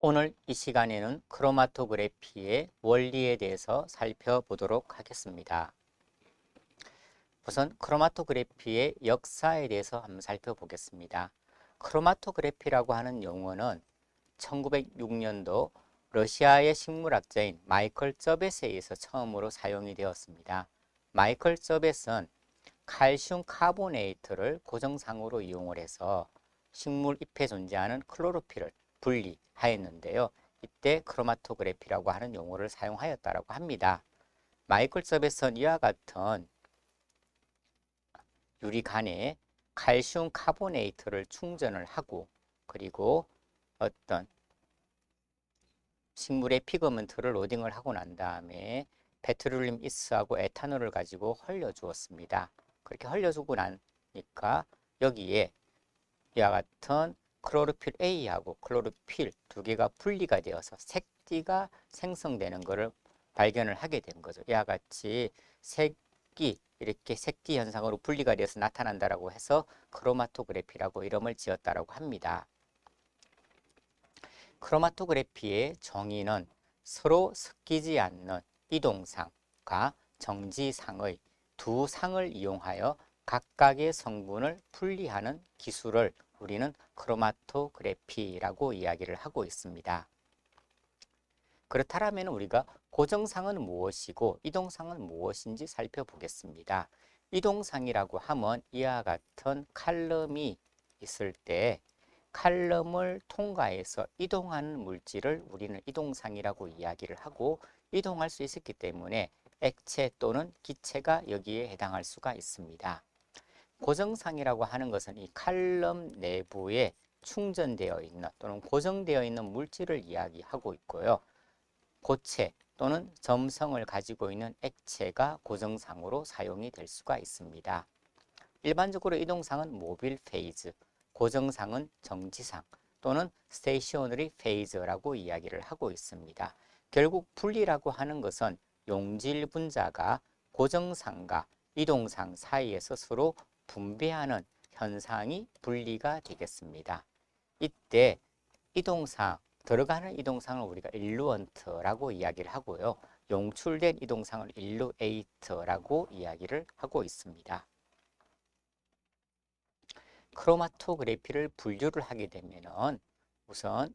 오늘 이 시간에는 크로마토그래피의 원리에 대해서 살펴보도록 하겠습니다. 우선 크로마토그래피의 역사에 대해서 한번 살펴보겠습니다. 크로마토그래피라고 하는 용어는 1906년도 러시아의 식물학자인 마이클 저벳에 의해서 처음으로 사용이 되었습니다. 마이클 저벳은 칼슘 카보네이트를 고정상으로 이용을 해서 식물 잎에 존재하는 클로로필을 분리하였는데요. 이때 크로마토그래피라고 하는 용어를 사용하였다고 합니다. 마이클 저벳은 이와 같은 유리관에 칼슘 카보네이트를 충전을 하고 그리고 어떤 식물의 피그먼트를 로딩을 하고 난 다음에 페트룰륨 이스하고 에탄올을 가지고 흘려 주었습니다. 그렇게 흘려주고 나니까 여기에 이와 같은 클로로필 A하고 클로로필 두 개가 분리가 되어서 색띠가 생성되는 것을 발견을 하게 된 거죠. 이와 같이 색이 이렇게 색띠 현상으로 분리가 되어서 나타난다라고 해서 크로마토그래피라고 이름을 지었다라고 합니다. 크로마토그래피의 정의는 서로 섞이지 않는 이동상과 정지상의 두 상을 이용하여 각각의 성분을 분리하는 기술을 우리는 크로마토그래피라고 이야기를 하고 있습니다. 그렇다면 우리가 고정상은 무엇이고 이동상은 무엇인지 살펴보겠습니다. 이동상이라고 하면 이와 같은 칼럼이 있을 때 칼럼을 통과해서 이동하는 물질을 우리는 이동상이라고 이야기를 하고 이동할 수 있었기 때문에 액체 또는 기체가 여기에 해당할 수가 있습니다. 고정상이라고 하는 것은 이 칼럼 내부에 충전되어 있는 또는 고정되어 있는 물질을 이야기하고 있고요. 고체 또는 점성을 가지고 있는 액체가 고정상으로 사용이 될 수가 있습니다. 일반적으로 이동상은 모빌 페이즈, 고정상은 정지상 또는 스테이셔너리 페이즈라고 이야기를 하고 있습니다. 결국 분리라고 하는 것은 용질 분자가 고정상과 이동상 사이에서 서로 분배하는 현상이 분리가 되겠습니다. 이때 이동상, 들어가는 이동상을 우리가 일루언트라고 이야기를 하고요. 용출된 이동상을 일루에이트라고 이야기를 하고 있습니다. 크로마토그래피를 분류를 하게 되면은 우선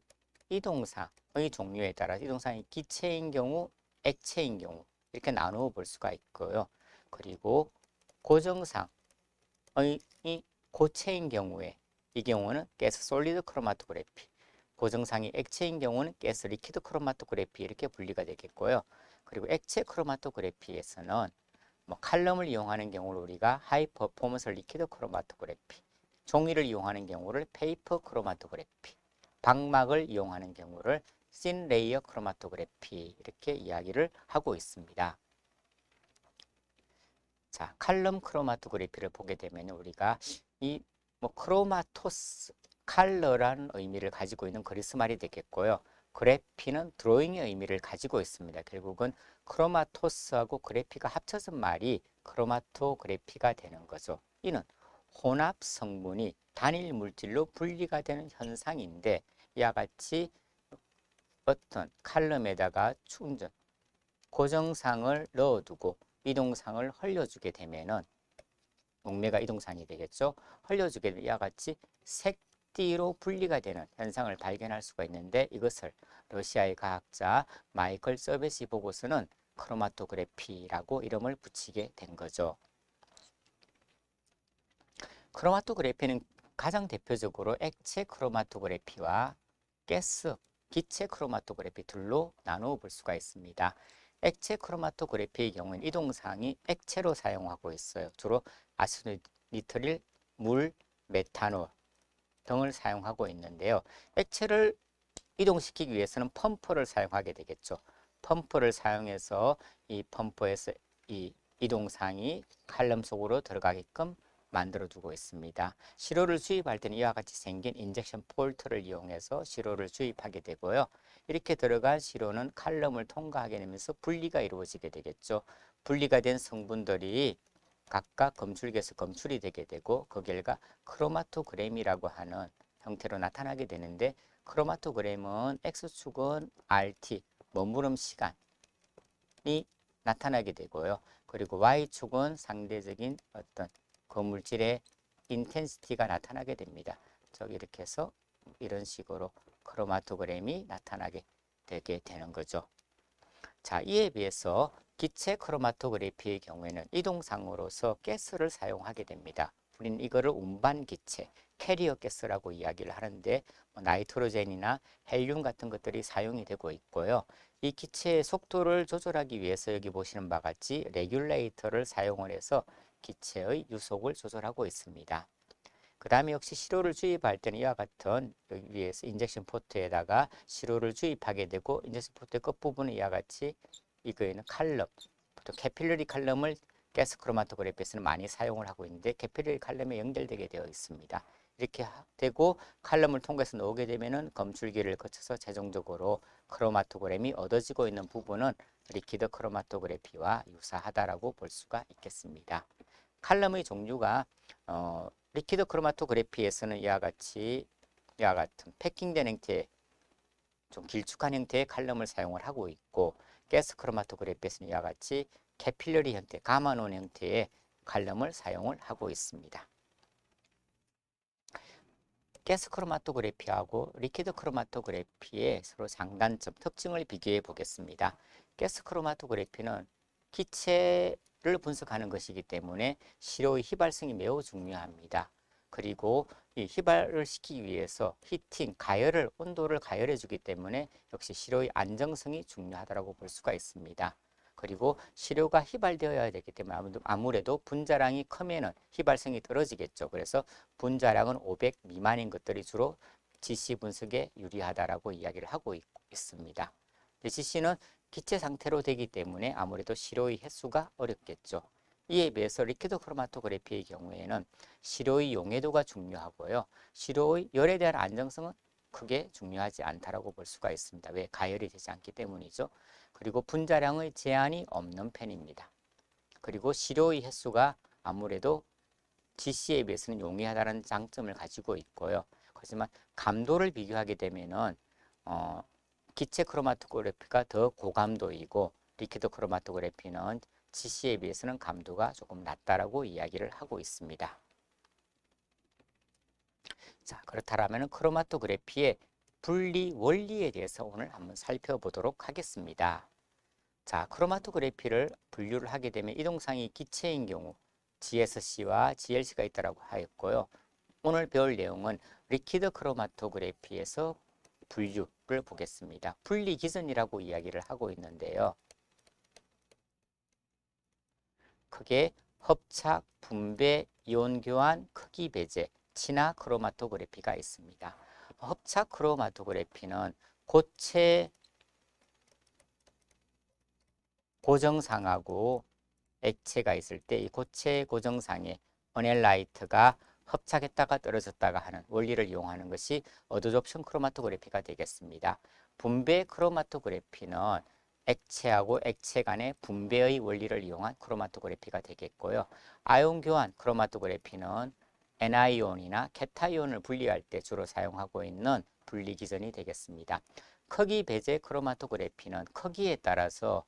이동상의 종류에 따라 이동상이 기체인 경우, 액체인 경우 이렇게 나누어 볼 수가 있고요. 그리고 고정상의 이 고체인 경우에 이 경우는 가스 솔리드 크로마토그래피, 고정상이 액체인 경우는 가스 리퀴드 크로마토그래피 이렇게 분리가 되겠고요. 그리고 액체 크로마토그래피에서는 칼럼을 이용하는 경우를 우리가 하이 퍼포먼스 리퀴드 크로마토그래피, 종이를 이용하는 경우를 페이퍼 크로마토그래피, 방막을 이용하는 경우를 씬 레이어 크로마토그래피 이렇게 이야기를 하고 있습니다. 자, 칼럼 크로마토그래피를 보게 되면 우리가 이 크로마토스, 컬러라는 의미를 가지고 있는 그리스 말이 되겠고요. 그래피는 드로잉의 의미를 가지고 있습니다. 결국은 크로마토스하고 그래피가 합쳐진 말이 크로마토그래피가 되는 거죠. 이는 혼합 성분이 단일 물질로 분리가 되는 현상인데 이와 같이 어떤 칼럼에다가 충전, 고정상을 넣어두고 이동상을 흘려주게 되면은 목매가 이동상이 되겠죠. 흘려주게 되면 이와 같이 색띠로 분리가 되는 현상을 발견할 수가 있는데 이것을 러시아의 과학자 마이클 서벳이 보고서는 크로마토그래피라고 이름을 붙이게 된 거죠. 크로마토그래피는 가장 대표적으로 액체 크로마토그래피와 가스, 기체 크로마토그래피 둘로 나누어 볼 수가 있습니다. 액체 크로마토그래피의 경우는 이동상이 액체로 사용하고 있어요. 주로 아세토니트릴, 물, 메탄올 등을 사용하고 있는데요. 액체를 이동시키기 위해서는 펌프를 사용하게 되겠죠. 펌프를 사용해서 이 펌프에서 이 이동상이 칼럼 속으로 들어가게끔 만들어 두고 있습니다. 시로를 주입할 때는 이와 같이 생긴 인젝션 폴트를 이용해서 시로를 주입하게 되고요. 이렇게 들어간 시로는 칼럼을 통과하게 되면서 분리가 이루어지게 되겠죠. 분리가 된 성분들이 각각 검출기에서 검출이 되게 되고 그 결과 크로마토그램이라고 하는 형태로 나타나게 되는데 크로마토그램은 X축은 RT, 머무름 시간이 나타나게 되고요. 그리고 Y축은 상대적인 어떤 거물질의 인텐시티가 나타나게 됩니다. 저기 이렇게 해서 이런 식으로 크로마토그램이 나타나게 되게 되는 거죠. 자, 이에 비해서 기체 크로마토그래피의 경우에는 이동상으로서 가스를 사용하게 됩니다. 우리는 이거를 운반 기체, 캐리어 가스라고 이야기를 하는데 나이트로젠이나 헬륨 같은 것들이 사용이 되고 있고요. 이 기체의 속도를 조절하기 위해서 여기 보시는 바와 같이 레귤레이터를 사용을 해서 기체의 유속을 조절하고 있습니다. 그 다음에 역시 시료를 주입할 때는 이와 같은 여기 위에서 인젝션 포트에다가 시료를 주입하게 되고 인젝션 포트의 끝부분은 이와 같이 이거에는 칼럼, 또 캐필러리 칼럼을 가스 크로마토그래피에서는 많이 사용을 하고 있는데 캐필러리 칼럼에 연결되게 되어 있습니다. 이렇게 되고 칼럼을 통해서 나오게 되면은 검출기를 거쳐서 최종적으로 크로마토그램이 얻어지고 있는 부분은 리퀴드 크로마토그래피와 유사하다라고 볼 수가 있겠습니다. 칼럼의 종류가 리퀴드 크로마토그래피에서는 이와 같은 패킹된 형태의 좀 길쭉한 형태의 칼럼을 사용을 하고 있고 가스 크로마토그래피에서는 이와 같이 캐필러리 형태, 감아놓은 형태의 칼럼을 사용을 하고 있습니다. 가스 크로마토그래피하고 리퀴드 크로마토그래피의 서로 장단점, 특징을 비교해 보겠습니다. 가스 크로마토그래피는 기체를 분석하는 것이기 때문에 시료의 휘발성이 매우 중요합니다. 그리고 이 휘발을 시키기 위해서 히팅, 온도를 가열해 주기 때문에 역시 시료의 안정성이 중요하다고 볼 수가 있습니다. 그리고 시료가 휘발되어야 되기 때문에 아무래도 분자량이 크면은 휘발성이 떨어지겠죠. 그래서 분자량은 500 미만인 것들이 주로 GC 분석에 유리하다라고 이야기를 하고 있습니다. GC는 기체 상태로 되기 때문에 아무래도 시료의 횟수가 어렵겠죠. 이에 비해서 리퀴드 크로마토그래피의 경우에는 시료의 용해도가 중요하고요. 시료의 열에 대한 안정성은 크게 중요하지 않다라고 볼 수가 있습니다. 왜? 가열이 되지 않기 때문이죠. 그리고 분자량의 제한이 없는 편입니다. 그리고 시료의 횟수가 아무래도 GC에 비해서는 용이하다는 장점을 가지고 있고요. 하지만 감도를 비교하게 되면은 기체 크로마토그래피가 더 고감도이고 리퀴드 크로마토그래피는 GC에 비해서는 감도가 조금 낮다라고 이야기를 하고 있습니다. 자, 그렇다면 크로마토그래피의 분리 원리에 대해서 오늘 한번 살펴보도록 하겠습니다. 자, 크로마토그래피를 분류를 하게 되면 이동상이 기체인 경우 GSC와 GLC가 있다고 하였고요. 오늘 배울 내용은 리퀴드 크로마토그래피에서 분류를 보겠습니다. 분리 기전이라고 이야기를 하고 있는데요. 크게 hợp착, 분배, 이온 교환, 크기 배제, 친화 크로마토그래피가 있습니다. hợp착 크로마토그래피는 고체 고정상하고 액체가 있을 때 이 고체 고정상에 어넬라이트가 hợp착했다가 떨어졌다가 하는 원리를 이용하는 것이 어도접션 크로마토그래피가 되겠습니다. 분배 크로마토그래피는 액체하고 액체 간의 분배의 원리를 이용한 크로마토그래피가 되겠고요. 아이온 교환 크로마토그래피는 애나이온이나 케타이온을 분리할 때 주로 사용하고 있는 분리 기전이 되겠습니다. 크기 배제 크로마토그래피는 크기에 따라서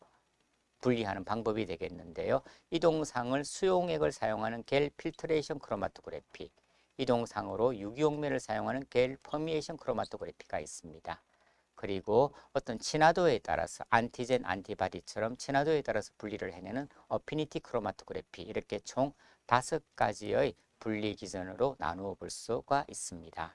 분리하는 방법이 되겠는데요. 이동상을 수용액을 사용하는 겔 필트레이션 크로마토그래피, 이동상으로 유기용매를 사용하는 겔 퍼미에이션 크로마토그래피가 있습니다. 그리고 어떤 친화도에 따라서 안티젠, 안티바디처럼 친화도에 따라서 분리를 해내는 어피니티 크로마토그래피, 이렇게 총 5가지의 분리 기전으로 나누어 볼 수가 있습니다.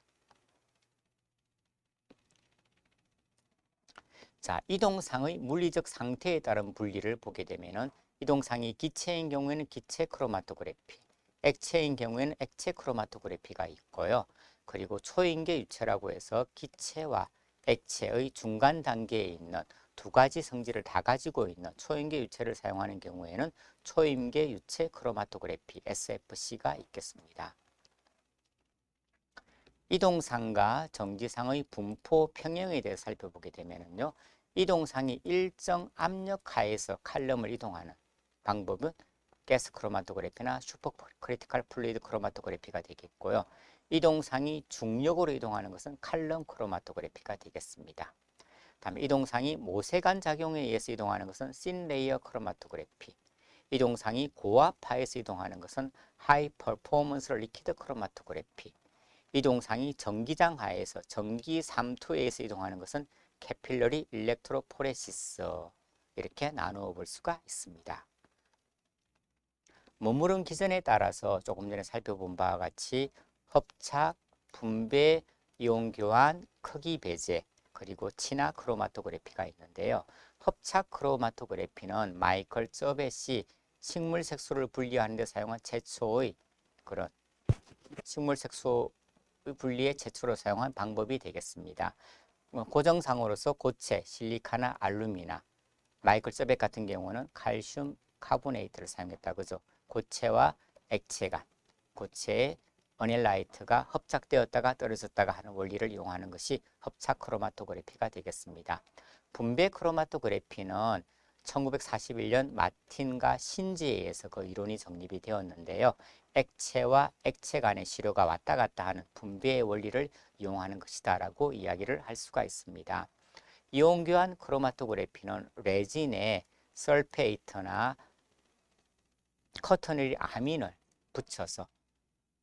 자, 이동상의 물리적 상태에 따른 분리를 보게 되면은 이동상이 기체인 경우에는 기체 크로마토그래피, 액체인 경우에는 액체 크로마토그래피가 있고요. 그리고 초인계 유체라고 해서 기체와 액체의 중간 단계에 있는 2가지 성질을 다 가지고 있는 초인계 유체를 사용하는 경우에는 초인계 유체 크로마토그래피 SFC가 있겠습니다. 이동상과 정지상의 분포 평형에 대해 살펴보게 되면요. 이동상이 일정 압력 하에서 칼럼을 이동하는 방법은 가스 크로마토그래피나 슈퍼 크리티컬 플루이드 크로마토그래피가 되겠고요. 이동상이 중력으로 이동하는 것은 칼럼 크로마토그래피가 되겠습니다. 다음에 이동상이 모세관 작용에 의해서 이동하는 것은 신 레이어 크로마토그래피, 이동상이 고압하에서 이동하는 것은 하이 퍼포먼스 리퀴드 크로마토그래피, 이동상이 전기장 하에서 전기 삼투에 의해서 이동하는 것은 캐필러리 일렉트로포레시스, 이렇게 나누어 볼 수가 있습니다. 머무른 기전에 따라서 조금 전에 살펴본 바와 같이 hợp착, 분배, 이온 교환, 크기 배제, 그리고 친화 크로마토그래피가 있는데요. hợp착 크로마토그래피는 마이클 쩌벳이 식물 색소를 분리하는 데 사용한 최초의 그런 식물 색소 분리의 최초로 사용한 방법이 되겠습니다. 고정상으로서 고체, 실리카나, 알루미나, 마이클 쩌벳 같은 경우는 칼슘 카보네이트를 사용했다, 그죠? 고체와 액체가, 고체의 어넬라이트가 hợp착되었다가 떨어졌다가 하는 원리를 이용하는 것이 hợp착 크로마토그래피가 되겠습니다. 분배 크로마토그래피는 1941년 마틴과 신지에 의해서 그 이론이 정립이 되었는데요. 액체와 액체 간의 시료가 왔다 갔다 하는 분배의 원리를 이용하는 것이다 라고 이야기를 할 수가 있습니다. 이온교환 크로마토그래피는 레진에 설페이트나 커터너리 아민을 붙여서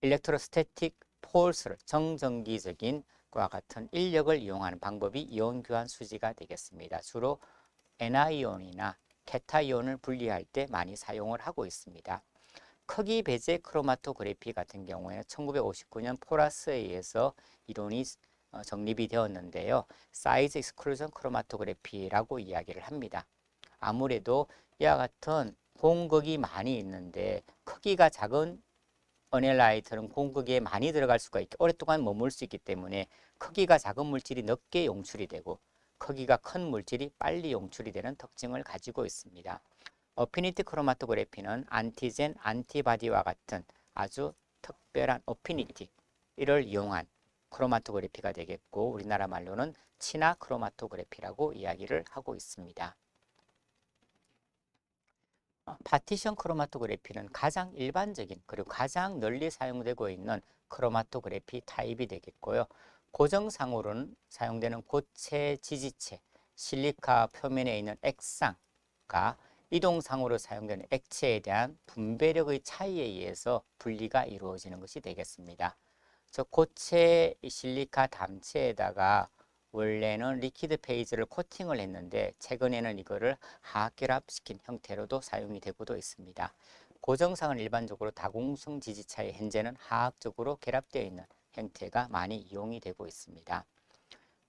일렉트로스태틱 폴스를 정전기적인 과 같은 인력을 이용하는 방법이 이온교환 수지가 되겠습니다. 주로 애나이온이나 케타이온을 분리할 때 많이 사용을 하고 있습니다. 크기 배제 크로마토그래피 같은 경우에는 1959년 포라스에 의해서 이론이 정립이 되었는데요. 사이즈 익스클루전 크로마토그래피라고 이야기를 합니다. 아무래도 이와 같은 공극이 많이 있는데 크기가 작은 어넬라이트는 공극에 많이 들어갈 수가 있고 오랫동안 머물 수 있기 때문에 크기가 작은 물질이 늦게 용출이 되고 크기가 큰 물질이 빨리 용출이 되는 특징을 가지고 있습니다. 어피니티 크로마토그래피는 안티젠, 안티바디와 같은 아주 특별한 어피니티를 이용한 크로마토그래피가 되겠고 우리나라 말로는 친화 크로마토그래피라고 이야기를 하고 있습니다. 파티션 크로마토그래피는 가장 일반적인 그리고 가장 널리 사용되고 있는 크로마토그래피 타입이 되겠고요. 고정상으로는 사용되는 고체, 지지체, 실리카 표면에 있는 액상과 이동상으로 사용되는 액체에 대한 분배력의 차이에 의해서 분리가 이루어지는 것이 되겠습니다. 저 고체 실리카 담체에다가 원래는 리퀴드 페이지를 코팅을 했는데 최근에는 이거를 하악결합시킨 형태로도 사용이 되고도 있습니다. 고정상은 일반적으로 다공성 지지차에 현재는 하악적으로 결합되어 있는 형태가 많이 이용이 되고 있습니다.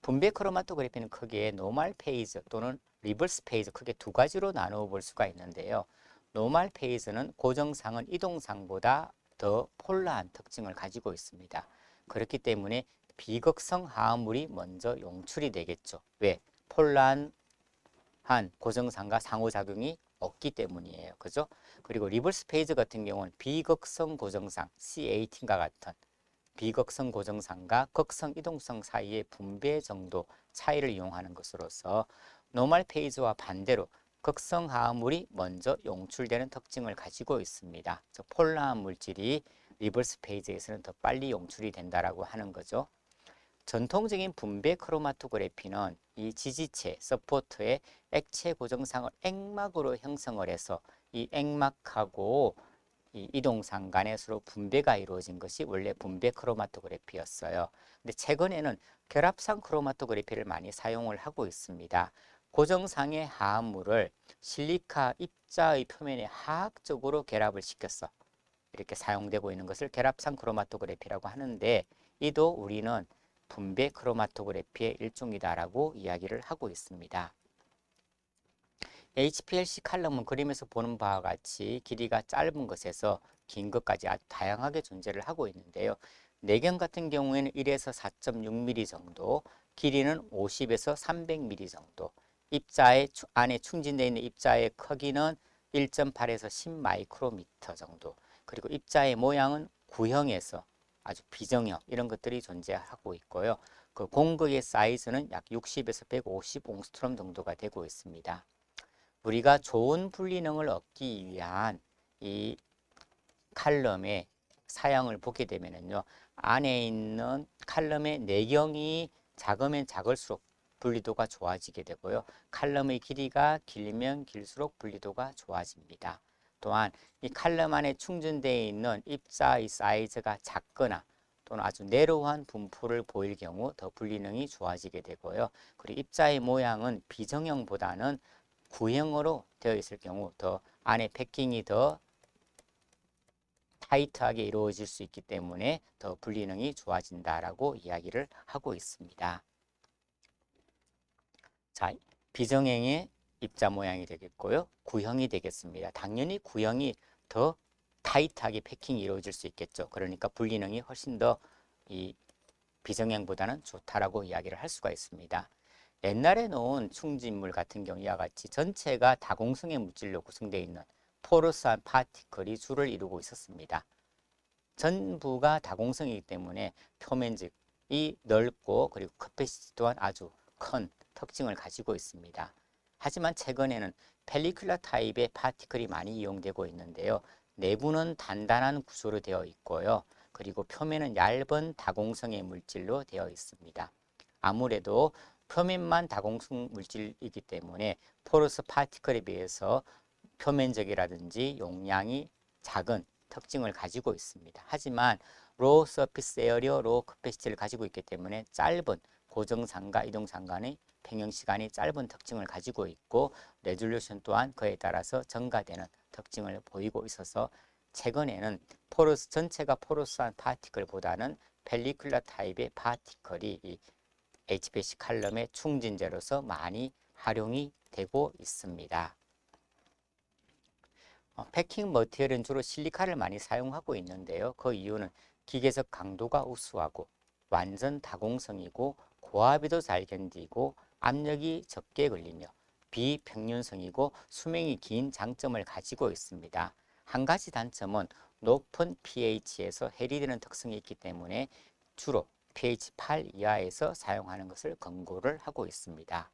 분배 크로마토그래피는 크게 노멀 페이즈 또는 리버스 페이즈 크게 두 가지로 나누어 볼 수가 있는데요. 노멀 페이즈는 고정상은 이동상보다 더 폴라한 특징을 가지고 있습니다. 그렇기 때문에 비극성 화합물이 먼저 용출이 되겠죠. 왜? 폴라한 고정상과 상호작용이 없기 때문이에요. 그죠? 그리고 리버스 페이즈 같은 경우는 비극성 고정상 C18과 같은 비극성 고정상과 극성 이동성 사이의 분배 정도 차이를 이용하는 것으로서 노멀 페이즈와 반대로 극성 화합물이 먼저 용출되는 특징을 가지고 있습니다. 즉 폴라한 물질이 리버스 페이지에서는 더 빨리 용출이 된다라고 하는 거죠. 전통적인 분배 크로마토그래피는 이 지지체, 서포터의 액체 고정상을 액막으로 형성을 해서 이 액막하고 이 이동상 간에 서로 분배가 이루어진 것이 원래 분배 크로마토그래피였어요. 근데 최근에는 결합상 크로마토그래피를 많이 사용을 하고 있습니다. 고정상의 화합물을 실리카 입자의 표면에 화학적으로 결합을 시켰어. 이렇게 사용되고 있는 것을 결합상 크로마토그래피라고 하는데 이도 우리는 분배 크로마토그래피의 일종이다라고 이야기를 하고 있습니다. HPLC 칼럼은 그림에서 보는 바와 같이 길이가 짧은 것에서 긴 것까지 아주 다양하게 존재를 하고 있는데요. 내경 같은 경우에는 1에서 4.6mm 정도, 길이는 50에서 300mm 정도, 입자의 안에 충진되어 있는 입자의 크기는 1.8에서 10 마이크로미터 정도, 그리고 입자의 모양은 구형에서 아주 비정형 이런 것들이 존재하고 있고요. 그 공극의 사이즈는 약 60에서 150 옹스트롬 정도가 되고 있습니다. 우리가 좋은 분리능을 얻기 위한 이 칼럼의 사양을 보게 되면은요, 안에 있는 칼럼의 내경이 작으면 작을수록 분리도가 좋아지게 되고요. 칼럼의 길이가 길면 길수록 분리도가 좋아집니다. 또한 이 칼럼 안에 충전되어 있는 입자의 사이즈가 작거나 또는 아주 내로한 분포를 보일 경우 더 분리능이 좋아지게 되고요. 그리고 입자의 모양은 비정형보다는 구형으로 되어 있을 경우 더 안에 패킹이 더 타이트하게 이루어질 수 있기 때문에 더 분리능이 좋아진다라고 이야기를 하고 있습니다. 자, 비정형의 입자 모양이 되겠고요. 구형이 되겠습니다. 당연히 구형이 더 타이트하게 패킹이 이루어질 수 있겠죠. 그러니까 분리능이 훨씬 더 이 비정형보다는 좋다라고 이야기를 할 수가 있습니다. 옛날에 놓은 충진물 같은 경우 이와 같이 전체가 다공성의 물질로 구성되어 있는 포러스한 파티클이 줄을 이루고 있었습니다. 전부가 다공성이기 때문에 표면적이 넓고 그리고 커패시티 또한 아주 큰 특징을 가지고 있습니다. 하지만 최근에는 펠리큘라 타입의 파티클이 많이 이용되고 있는데요. 내부는 단단한 구조로 되어 있고요. 그리고 표면은 얇은 다공성의 물질로 되어 있습니다. 아무래도 표면만 다공성 물질이기 때문에 포러스 파티클에 비해서 표면적이라든지 용량이 작은 특징을 가지고 있습니다. 하지만 로우 서피스 에어리어, 로우 커패시티를 가지고 있기 때문에 짧은 고정상가, 이동상간의 평형시간이 짧은 특징을 가지고 있고 레졸루션 또한 그에 따라서 증가되는 특징을 보이고 있어서 최근에는 포러스 전체가 포러스한 파티클보다는 펠리큘라 타입의 파티클이 이 HPLC 칼럼의 충진제로서 많이 활용이 되고 있습니다. 패킹 머티리얼은 주로 실리카를 많이 사용하고 있는데요. 그 이유는 기계적 강도가 우수하고 완전 다공성이고 고압에도 잘 견디고 압력이 적게 걸리며 비평균성이고 수명이 긴 장점을 가지고 있습니다. 한 가지 단점은 높은 pH에서 해리되는 특성이 있기 때문에 주로 pH 8 이하에서 사용하는 것을 권고를 하고 있습니다.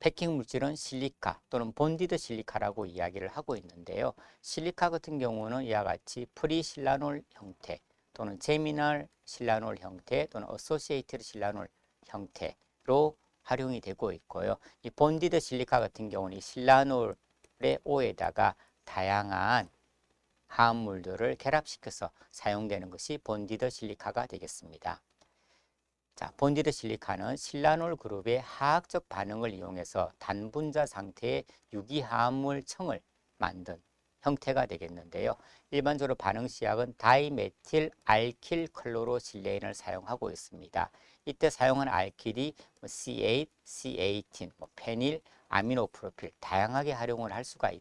패킹 물질은 실리카 또는 본디드 실리카라고 이야기를 하고 있는데요. 실리카 같은 경우는 이와 같이 프리실라놀 형태 또는 제미널 실라놀 형태 또는 어소시에이티드 실라놀 형태로 활용이 되고 있고요. 이 본디드 실리카 같은 경우는 이 실라놀의 O에다가 다양한 화합물들을 결합시켜서 사용되는 것이 본디드 실리카가 되겠습니다. 자, 본디드 실리카는 실라놀 그룹의 화학적 반응을 이용해서 단분자 상태의 유기화합물층을 만든 형태가 되겠는데요. 일반적으로 반응 시약은 다이메틸 알킬 클로로실레인을 사용하고 있습니다. 이때 사용한 알킬이 C8, C18, 페닐, 아미노프로필 다양하게 활용을 할 수가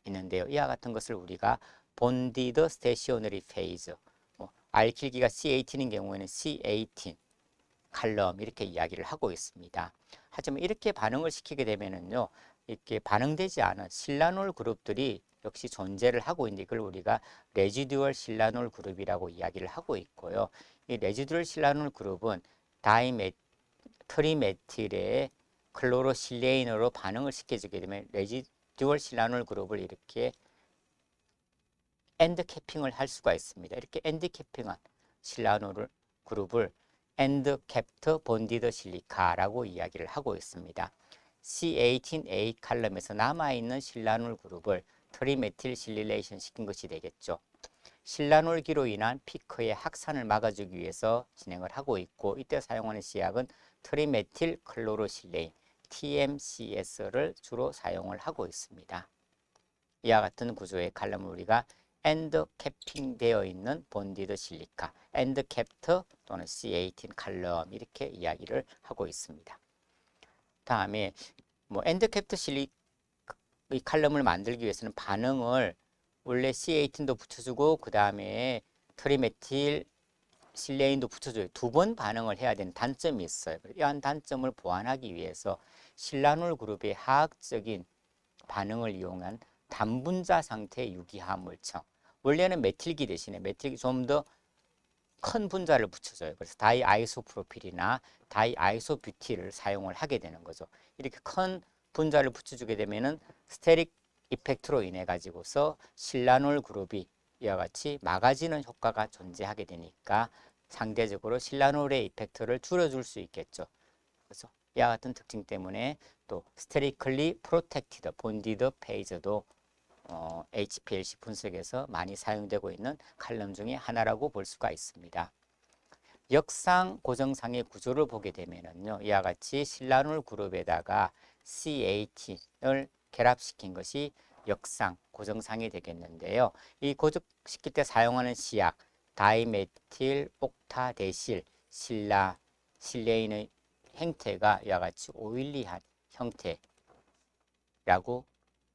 있는데요. 이와 같은 것을 우리가 본디드 스테이셔너리 페이즈, 알킬기가 C18인 경우에는 C18 칼럼 이렇게 이야기를 하고 있습니다. 하지만 이렇게 반응을 시키게 되면은요, 이렇게 반응되지 않은 실라놀 그룹들이 역시 존재를 하고 있는데 이걸 우리가 레지듀얼 실라놀 그룹이라고 이야기를 하고 있고요. 이 레지듀얼 실라놀 그룹은 트리메틸의 클로로실레인으로 반응을 시켜주게 되면 레지듀얼 실라놀 그룹을 이렇게 엔드 캐핑을 할 수가 있습니다. 이렇게 엔드 캐핑한 실라놀 그룹을 엔드 캡트 본디드 실리카라고 이야기를 하고 있습니다. C18A 칼럼에서 남아있는 실라놀 그룹을 트리메틸 실릴레이션 시킨 것이 되겠죠. 실라놀기로 인한 피크의 확산을 막아주기 위해서 진행을 하고 있고 이때 사용하는 시약은 트리메틸 클로로실레인 TMCS를 주로 사용을 하고 있습니다. 이와 같은 구조의 칼럼을 우리가 엔드 캐핑되어 있는 본디드 실리카, 엔드 캡트 또는 C18 칼럼 이렇게 이야기를 하고 있습니다. 다음에 엔드 캡트 실리 이 칼럼을 만들기 위해서는 반응을 원래 C18도 붙여주고 그 다음에 트리메틸 실레인도 붙여줘요. 두 번 반응을 해야 되는 단점이 있어요. 이러한 단점을 보완하기 위해서 실라놀 그룹의 화학적인 반응을 이용한 단분자 상태의 유기화합물층. 원래는 메틸기 대신에 메틸기 좀 더 큰 분자를 붙여줘요. 그래서 다이아이소프로필이나 다이아이소뷰틸을 사용을 하게 되는 거죠. 이렇게 큰 분자를 붙여주게 되면은 스테릭 이펙트로 인해 가지고서 실라놀 그룹이 이와 같이 막아지는 효과가 존재하게 되니까 상대적으로 실라노레 이펙트를 줄여줄 수 있겠죠. 그래서 이와 같은 특징 때문에 또 스테리클리 프로텍티드 본디드 페이지도 HPLC 분석에서 많이 사용되고 있는 칼럼 중에 하나라고 볼 수가 있습니다. 역상 고정상의 구조를 보게 되면은요, 이와 같이 실라놀 그룹에다가 C18을 결합시킨 것이 역상 고정상이 되겠는데요. 이 고정시킬 때 사용하는 시약 다이메틸 옥타데실 실레인의 형태가 이와 같이 오일리한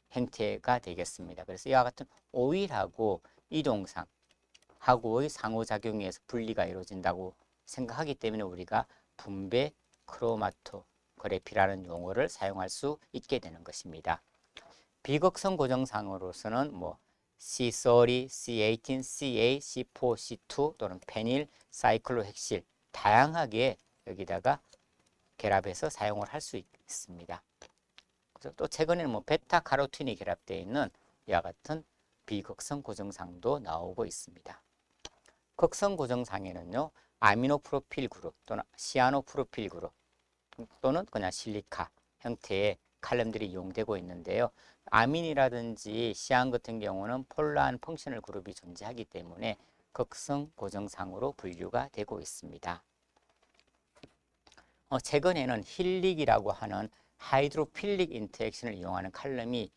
형태가 되겠습니다. 그래서 이와 같은 오일하고 이동상하고의 상호작용에서 분리가 이루어진다고 생각하기 때문에 우리가 분배 크로마토그래피라는 용어를 사용할 수 있게 되는 것입니다. 비극성 고정상으로서는 C30, C18, CA, C4, C2 또는 페닐, 사이클로헥실 다양하게 여기다가 결합해서 사용을 할 수 있습니다. 그래서 또 최근에는 베타카로틴이 결합되어 있는 이와 같은 비극성 고정상도 나오고 있습니다. 극성 고정상에는요, 아미노프로필 그룹 또는 시아노프로필 그룹 또는 그냥 실리카 형태의 칼럼들이 이용되고 있는데요. 아민이라든지 시안 같은 경우는 폴라한 펑셔널 그룹이 존재하기 때문에 극성 고정상으로 분류가 되고 있습니다. 최근에는 힐릭이라고 하는 하이드로필릭 인터액션을 이용하는 칼럼이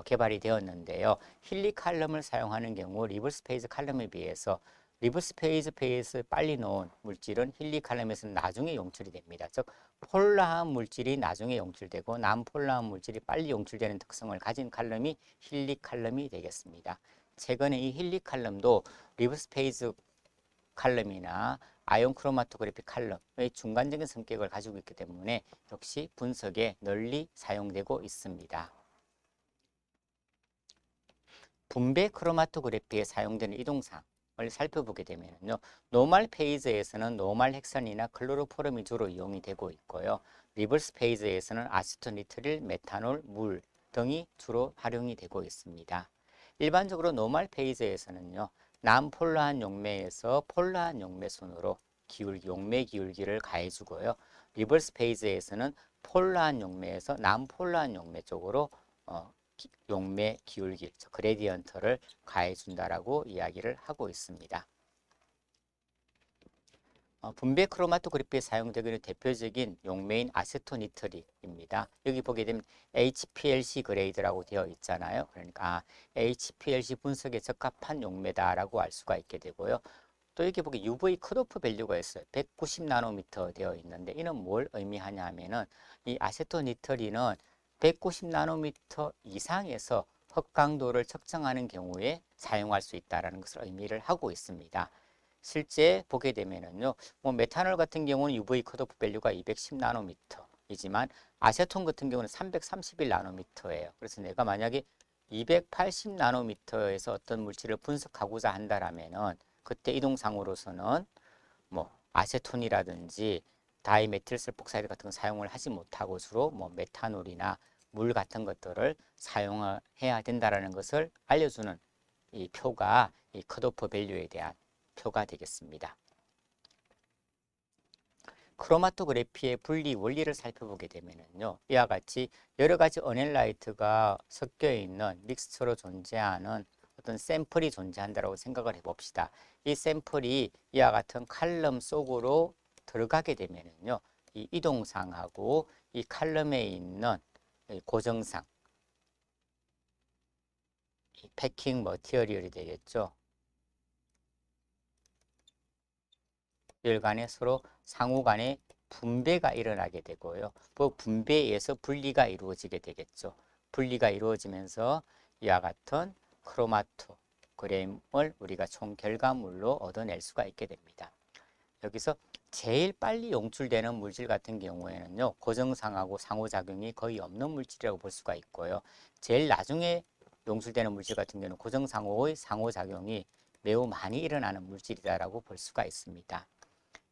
개발이 되었는데요. 힐릭 칼럼을 사용하는 경우 리버스 페이즈 칼럼에 비해서 리버스 페이즈 빨리 놓은 물질은 힐릭 칼럼에서는 나중에 용출이 됩니다. 즉 폴라한 물질이 나중에 용출되고 난폴라한 물질이 빨리 용출되는 특성을 가진 칼럼이 힐릭 칼럼이 되겠습니다. 최근에 이 힐릭 칼럼도 리버스 페이즈 칼럼이나 아이온 크로마토그래피 칼럼의 중간적인 성격을 가지고 있기 때문에 역시 분석에 널리 사용되고 있습니다. 분배 크로마토그래피에 사용되는 이동상을 살펴보게 되면요, 노멀 페이즈에서는 노멀 헥산이나 클로로포름이 주로 이용이 되고 있고요. 리버스 페이즈에서는 아세토니트릴, 메탄올, 물 등이 주로 활용이 되고 있습니다. 일반적으로 노멀 페이즈에서는요, 남폴라한 용매에서 폴라한 용매순으로 용매 기울기를 가해주고요. 리버스 페이즈에서는 폴라한 용매에서 남폴라한 용매 쪽으로 용매 기울기, 그레디언트를 가해준다라고 이야기를 하고 있습니다. 분배 크로마토그래피에 사용되고 있는 대표적인 용매인 아세토니트릴입니다. 여기 보게 되면 HPLC 그레이드라고 되어 있잖아요. 그러니까 HPLC 분석에 적합한 용매다라고 알 수가 있게 되고요. 또 이렇게 보기 UV 컷오프 밸류가 있어요. 190 나노미터 되어 있는데 이는 뭘 의미하냐 하면은 이 아세토니트릴은 190 나노미터 이상에서 흑강도를 측정하는 경우에 사용할 수 있다는 것을 의미를 하고 있습니다. 실제 보게 되면은요, 메탄올 같은 경우는 UV 컷오프 밸류가 210 나노미터이지만 아세톤 같은 경우는 331 나노미터예요. 그래서 내가 만약에 280 나노미터에서 어떤 물질을 분석하고자 한다라면은 그때 이동상으로서는 아세톤이라든지 다이메틸설폭사이드 같은 거 사용을 하지 못하고 주로 메탄올이나 물 같은 것들을 사용해야 된다라는 것을 알려주는 이 표가 이 컷오프 밸류에 대한 표가 되겠습니다. 크로마토그래피의 분리 원리를 살펴보게 되면요, 이와 같이 여러 가지 어넬라이트가 섞여 있는 믹스처로 존재하는 어떤 샘플이 존재한다고 생각을 해봅시다. 이 샘플이 이와 같은 칼럼 속으로 들어가게 되면요, 이 이동상하고 이 칼럼에 있는 고정상, 이 패킹 머티리얼이 되겠죠. 열 간에 서로 상호 간에 분배가 일어나게 되고요. 그 분배에서 분리가 이루어지게 되겠죠. 분리가 이루어지면서 이와 같은 크로마토그램을 우리가 총 결과물로 얻어낼 수가 있게 됩니다. 여기서 제일 빨리 용출되는 물질 같은 경우에는요, 고정상하고 상호작용이 거의 없는 물질이라고 볼 수가 있고요. 제일 나중에 용출되는 물질 같은 경우는 고정상호의 상호작용이 매우 많이 일어나는 물질이다라고 볼 수가 있습니다.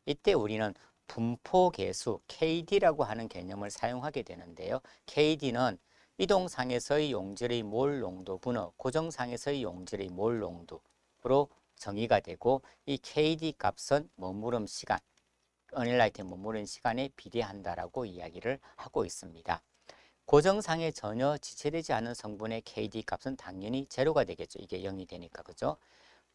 이때 우리는 분포계수 KD라고 하는 개념을 사용하게 되는데요. KD는 이동상에서의 용질의 몰 농도 분호, 고정상에서의 용질의 몰 농도, 정의가 되고 이 KD 값은 머무름 시간, 언라이트의 머무른 시간에 비례한다라고 이야기를 하고 있습니다. 고정상에 전혀 지체되지 않은 성분의 KD 값은 당연히 제로가 되겠죠. 이게 0이 되니까, 그죠?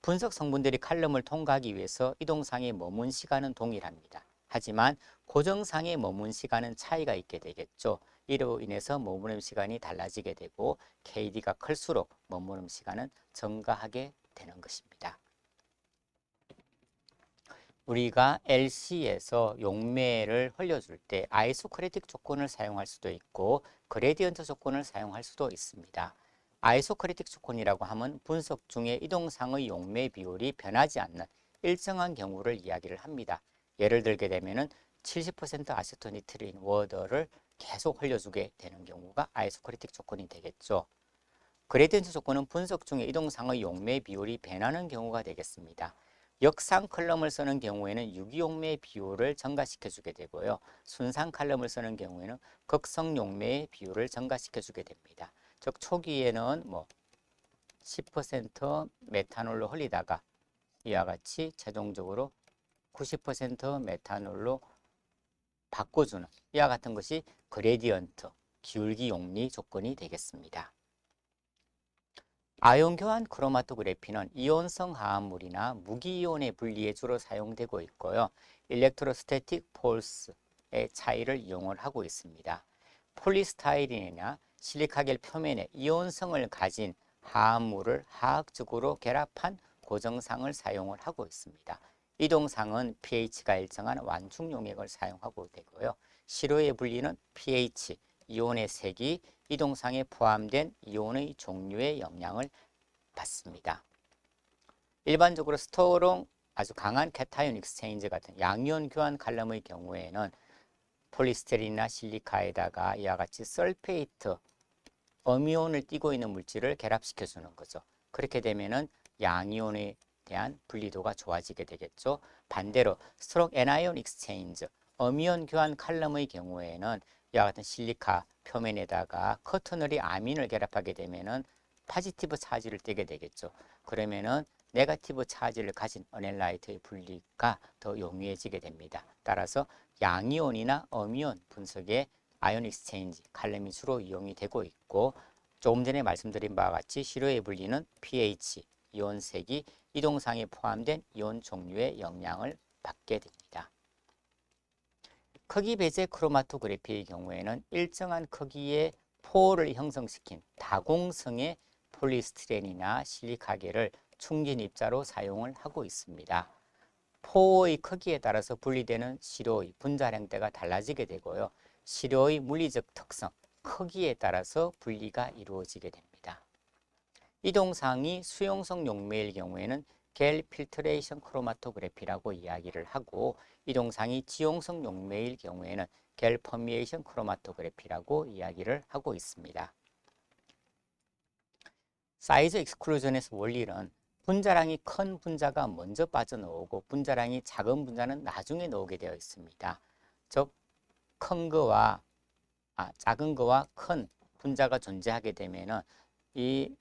분석 성분들이 칼럼을 통과하기 위해서 이동상의 머문 시간은 동일합니다. 하지만 고정상의 머문 시간은 차이가 있게 되겠죠. 이로 인해서 머무름 시간이 달라지게 되고 KD가 클수록 머무름 시간은 증가하게 되는 것입니다. 우리가 LC에서 용매를 흘려줄 때 아이소크리틱 조건을 사용할 수도 있고 그레디언트 조건을 사용할 수도 있습니다. 아이소크리틱 조건이라고 하면 분석 중에 이동상의 용매 비율이 변하지 않는 일정한 경우를 이야기를 합니다. 예를 들게 되면은 70% 아세토니트린 워더를 계속 흘려주게 되는 경우가 아이소크리틱 조건이 되겠죠. 그레디언트 조건은 분석 중에 이동상의 용매 비율이 변하는 경우가 되겠습니다. 역상 컬럼을 쓰는 경우에는 유기용매 비율을 증가시켜 주게 되고요. 순상 컬럼을 쓰는 경우에는 극성 용매의 비율을 증가시켜 주게 됩니다. 즉 초기에는 10% 메탄올로 흘리다가 이와 같이 최종적으로 90% 메탄올로 바꿔주는 이와 같은 것이 그레디언트, 기울기 용리 조건이 되겠습니다. 아연 교환 크로마토그래피는 이온성 화합물이나 무기이온의 분리에 주로 사용되고 있고요. 일렉트로스태틱 폴스의 차이를 이용을 하고 있습니다. 폴리스타이린이나 실리카겔 표면에 이온성을 가진 화합물을 화학적으로 결합한 고정상을 사용을 하고 있습니다. 이동상은 pH가 일정한 완충 용액을 사용하고 되고요. 시료의 분리는 pH, 이온의 색이 이동상에 포함된 이온의 종류의 영향을 받습니다. 일반적으로 스토롱 아주 강한 캐타이온 익스체인지 같은 양이온 교환 칼럼의 경우에는 폴리스테린이나 실리카에다가 이와 같이 설페이트, 어미온을 띠고 있는 물질을 결합시켜 주는 거죠. 그렇게 되면은 양이온에 대한 분리도가 좋아지게 되겠죠. 반대로 스트롱 애나이온 익스체인지, 어미온 교환 칼럼의 경우에는 이와 같은 실리카 표면에다가 커터널이 아민을 결합하게 되면은 파지티브 차지를 띠게 되겠죠. 그러면은 네거티브 차지를 가진 어넬라이트의 분리가 더 용이해지게 됩니다. 따라서 양이온이나 어미온 분석에 아이온 익스체인지 칼럼이 주로 이용이 되고 있고 조금 전에 말씀드린 바와 같이 시료의 분리는 pH, 이온색이 이동상에 포함된 이온 종류의 영향을 받게 됩니다. 크기 배제 크로마토그래피의 경우에는 일정한 크기의 포를 형성시킨 다공성의 폴리스티렌이나 실리카겔을 충진 입자로 사용을 하고 있습니다. 포의 크기에 따라서 분리되는 시료의 분자량대가 달라지게 되고요. 시료의 물리적 특성, 크기에 따라서 분리가 이루어지게 됩니다. 이동상이 수용성 용매일 경우에는 겔 필트레이션 크로마토그래피라고 이야기를 하고 이동상이 지용성 용매일 경우에는 겔 퍼미에이션 크로마토그래피라고 이야기를 하고 있습니다. 사이즈 익스클루전에서 원리는 분자량이 큰 분자가 먼저 빠져나오고 분자량이 작은 분자는 나중에 나오게 되어 있습니다. 즉 작은 거와 큰 분자가 존재하게 되면은 이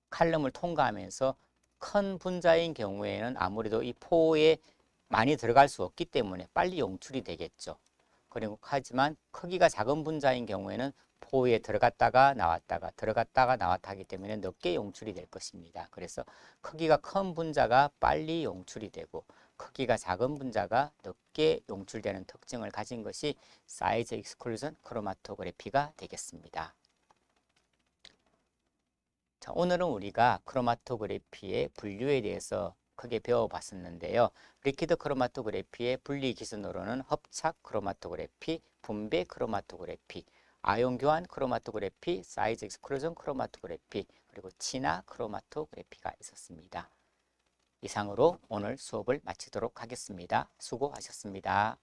칼럼을 통과하면서 큰 분자인 경우에는 아무래도 이 포에 많이 들어갈 수 없기 때문에 빨리 용출이 되겠죠. 그리고 하지만 크기가 작은 분자인 경우에는 포에 들어갔다가 나왔다 하기 때문에 늦게 용출이 될 것입니다. 그래서 크기가 큰 분자가 빨리 용출이 되고 크기가 작은 분자가 늦게 용출되는 특징을 가진 것이 사이즈 익스클루전 크로마토그래피가 되겠습니다. 자, 오늘은 우리가 크로마토그래피의 분류에 대해서 크게 배워봤었는데요. 리퀴드 크로마토그래피의 분리 기준으로는 hợp착 크로마토그래피, 분배 크로마토그래피, 아연 교환 크로마토그래피, 사이즈 익스클루전 크로마토그래피, 그리고 친화 크로마토그래피가 있었습니다. 이상으로 오늘 수업을 마치도록 하겠습니다. 수고하셨습니다.